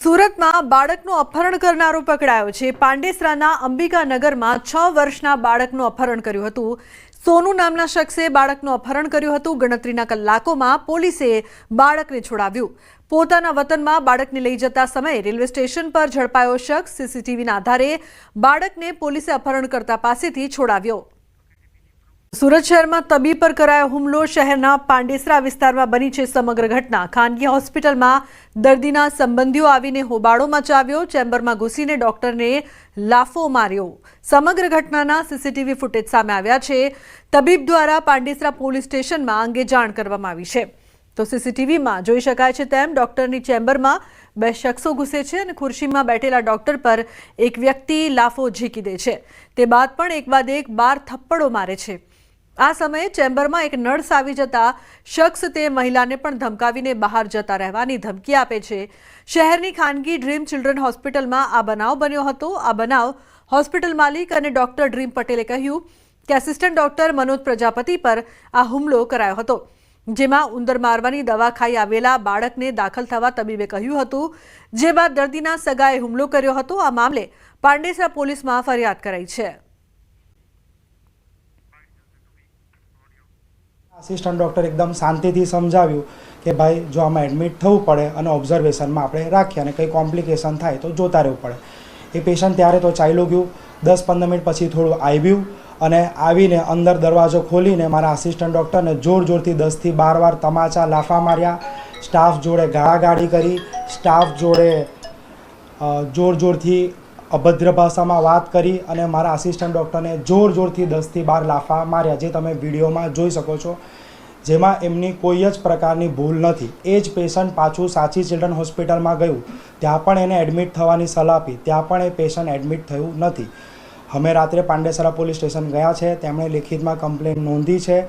સુરતમાં બાળકનું અપહરણ કરનારો પકડાયો છે। પાંડેસરાના અંબિકાનગરમાં 6 વર્ષના બાળકનું અપહરણ કર્યું હતું। સોનુ નામના શખ્સે બાળકનું અપહરણ કર્યું હતું। ગણતરીના કલાકોમાં પોલીસે બાળકને છોડાવ્યું। પોતાના વતનમાં બાળકને લઈ જતા સમયે રેલવે સ્ટેશન પર ઝડપાયો શખ્સ સીસીટીવીના આધારે બાળકને પોલીસે અપહરણકર્તા પાસેથી છોડાવ્યો। સુરત શહેરમાં તબીબ પર કરાયો હુમલો। શહેરના પાંડેસરા વિસ્તારમાં બની છે સમગ્ર ઘટના। ખાનગી હોસ્પિટલમાં દર્દીના સંબંધીઓ આવીને હોબાળો મચાવ્યો। ચેમ્બરમાં ઘૂસીને ડોક્ટરને લાફો માર્યો। સમગ્ર ઘટનાના સીસીટીવી ફૂટેજ સામે આવ્યા છે। તબીબ દ્વારા પાંડેસરા પોલીસ સ્ટેશનમાં અંગે જાણ કરવામાં આવી છે। તો સીસીટીવીમાં જોઈ શકાય છે તેમ ડોક્ટરની ચેમ્બરમાં બે શખ્સો ઘૂસે છે અને ખુરશીમાં બેઠેલા ડોક્ટર પર એક વ્યક્તિ લાફો ઝીકી દે છે। તે બાદ પણ એક બાદ એક 12 થપ્પડો મારે છે। આ સમયે ચેમ્બરમાં એક નર્સ આવી જતા શખ્સ તે મહિલાને પણ ધમકાવીને બહાર જતા રહેવાની ધમકી આપે છે। શહેરની ખાનગી ડ્રીમ ચિલ્ડ્રન હોસ્પિટલમાં આ બનાવ બન્યો હતો। આ બનાવ હોસ્પિટલ માલિક અને ડોક્ટર ડ્રીમ પટેલે કહ્યું કે આસિસ્ટન્ટ ડોક્ટર મનોજ પ્રજાપતિ પર આ હુમલો કરાયો હતો, જેમાં ઉંદર મારવાની દવા ખાઈ આવેલા બાળકને દાખલ થવા તબીબે કહ્યું હતું, જે બાદ દર્દીના સગાએ હુમલો કર્યો હતો। આ મામલે પાંડેસરા પોલીસમાં ફરિયાદ કરાઈ છે। આસિસ્ટન્ટ ડૉક્ટર એકદમ શાંતિથી સમજાવ્યું કે ભાઈ જો આમાં એડમિટ થવું પડે અને ઓબ્ઝર્વેશનમાં આપણે રાખીએ અને કંઈ કોમ્પ્લિકેશન થાય તો જોતા રહેવું પડે। એ પેશન્ટ ત્યારે તો ચાલ્યું ગયું। 10-15 મિનિટ પછી થોડું આવ્યું અને આવીને અંદર દરવાજો ખોલીને મારા આસિસ્ટન્ટ ડૉક્ટરને જોરથી 10થી 12 વાર તમાચા લાફા માર્યા। સ્ટાફ જોડે ગાળાગાળી કરી, સ્ટાફ જોડે જોરથી અભદ્ર ભાષામાં વાત કરી અને મારા આસિસ્ટન્ટ ડૉક્ટરને જોરથી 10થી 12 લાફા માર્યા, જે તમે વિડીયોમાં જોઈ શકો છો, જેમાં એમની કોઈ જ પ્રકારની ભૂલ નથી। એ જ પેશન્ટ પાછું સાચી ચિલ્ડ્રન હોસ્પિટલમાં ગયું, ત્યાં પણ એને એડમિટ થવાની સલાહ આપી, ત્યાં પણ એ પેશન્ટ એડમિટ થયું નથી। અમે રાત્રે પાંડેસરા પોલીસ સ્ટેશન ગયા છે, તેમણે લેખિતમાં કમ્પ્લેન નોંધી છે।